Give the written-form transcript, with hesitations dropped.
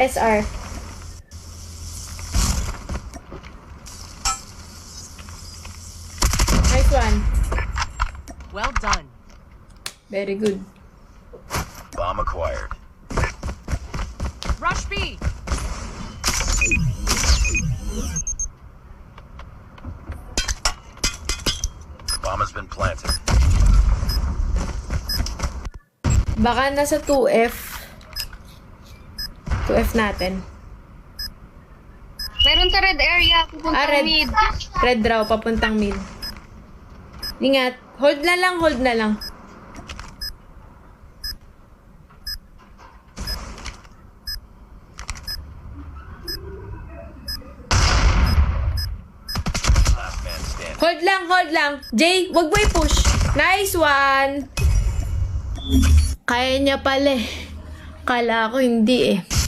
SR. Nice one. Well done. Very good. Bomb acquired. Rush B. Bomb has been planted. Baka nasa 2F. 2F natin. Meron sa red area. Pupunta Red. mid. Red raw, papuntang mid. Ingat. Hold na lang, hold na lang. Last man standing. Hold lang, hold lang. Jay, wag mo i-push. Nice one. Kaya niya pala eh. Kala ko hindi eh.